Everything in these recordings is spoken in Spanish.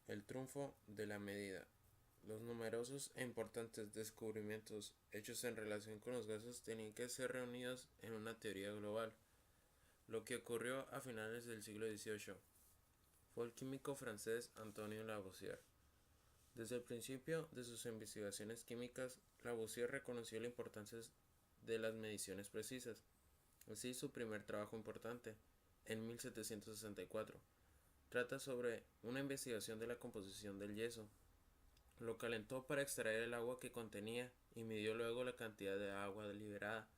El triunfo de la medida. Los numerosos e importantes descubrimientos hechos en relación con los gases tenían que ser reunidos en una teoría global. Lo que ocurrió a finales del siglo XVIII fue el químico francés Antonio Lavoisier. Desde el principio de sus investigaciones químicas, Lavoisier reconoció la importancia de las mediciones precisas. Así, su primer trabajo importante, en 1764, trata sobre una investigación de la composición del yeso. Lo calentó para extraer el agua que contenía y midió luego la cantidad de agua liberada.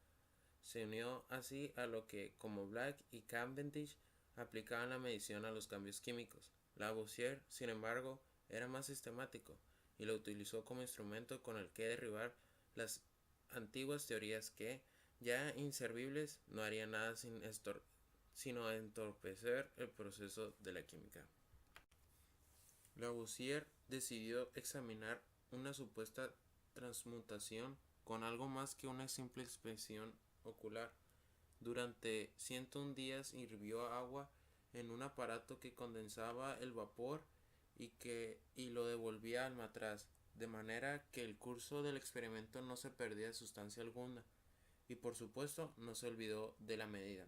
Se unió así a lo que, como Black y Cavendish, aplicaban la medición a los cambios químicos. Lavoisier, sin embargo, era más sistemático y lo utilizó como instrumento con el que derribar las antiguas teorías que, ya inservibles, no harían nada sino entorpecer el proceso de la química. Lavoisier decidió examinar una supuesta transmutación con algo más que una simple inspección ocular. Durante 101 días hirvió agua en un aparato que condensaba el vapor y lo devolvía al matraz, de manera que el curso del experimento no se perdía sustancia alguna, y por supuesto no se olvidó de la medida.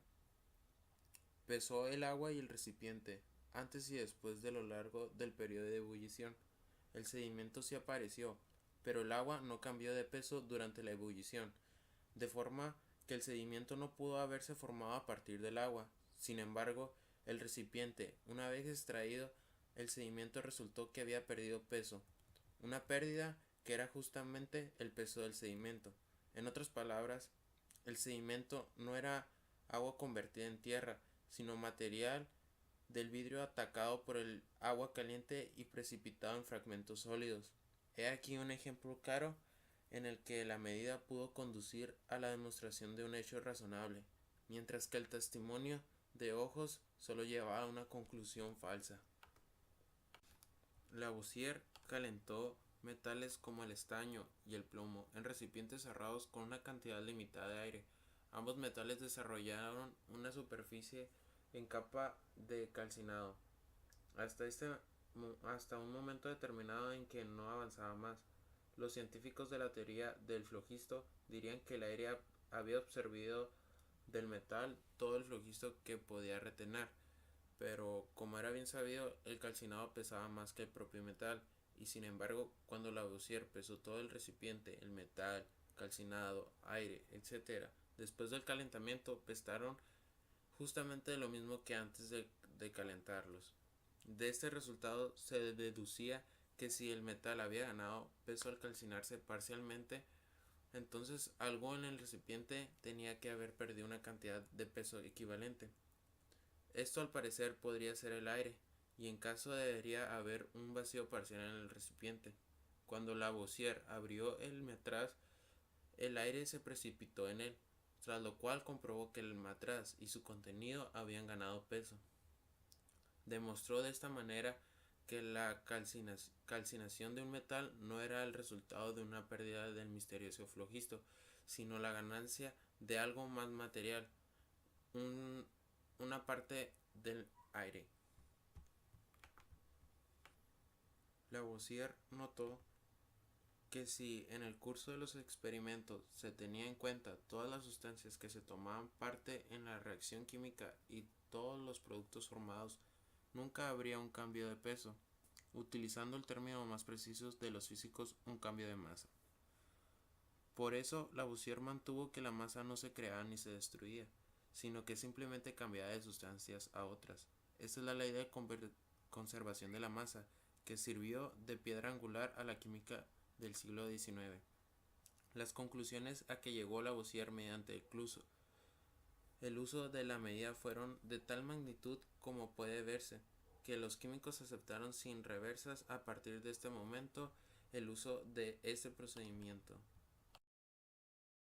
Pesó el agua y el recipiente, antes y después de lo largo del periodo de ebullición. El sedimento sí apareció, pero el agua no cambió de peso durante la ebullición, de forma que el sedimento no pudo haberse formado a partir del agua. Sin embargo, el recipiente, una vez extraído, el sedimento resultó que había perdido peso, una pérdida que era justamente el peso del sedimento. En otras palabras, el sedimento no era agua convertida en tierra, sino material del vidrio atacado por el agua caliente y precipitado en fragmentos sólidos. He aquí un ejemplo claro en el que la medida pudo conducir a la demostración de un hecho razonable, mientras que el testimonio de ojos solo llevaba a una conclusión falsa. Lavoisier calentó metales como el estaño y el plomo en recipientes cerrados con una cantidad limitada de aire. Ambos metales desarrollaron una superficie en capa de calcinado hasta un momento determinado en que no avanzaba más. Los científicos de la teoría del flogisto dirían que el aire había absorbido del metal todo el flogisto que podía retener, pero como era bien sabido, el calcinado pesaba más que el propio metal, y sin embargo, cuando Lavoisier pesó todo el recipiente, el metal, calcinado, aire, etc., después del calentamiento pesaron justamente lo mismo que antes de calentarlos. De este resultado se deducía que si el metal había ganado peso al calcinarse parcialmente, entonces algo en el recipiente tenía que haber perdido una cantidad de peso equivalente. Esto al parecer podría ser el aire, y en caso debería haber un vacío parcial en el recipiente. Cuando Lavoisier abrió el matraz, el aire se precipitó en él, tras lo cual comprobó que el matraz y su contenido habían ganado peso. Demostró de esta manera que la calcinación de un metal no era el resultado de una pérdida del misterioso flogisto, sino la ganancia de algo más material, una parte del aire. Lavoisier notó que si en el curso de los experimentos se tenía en cuenta todas las sustancias que se tomaban parte en la reacción química y todos los productos formados, nunca habría un cambio de peso, utilizando el término más preciso de los físicos, un cambio de masa. Por eso, Lavoisier mantuvo que la masa no se creaba ni se destruía, sino que simplemente cambiaba de sustancias a otras. Esta es la ley de conservación de la masa, que sirvió de piedra angular a la química del siglo XIX. Las conclusiones a que llegó Lavoisier mediante el uso de la medida fueron de tal magnitud como puede verse, que los químicos aceptaron sin reversas a partir de este momento el uso de este procedimiento.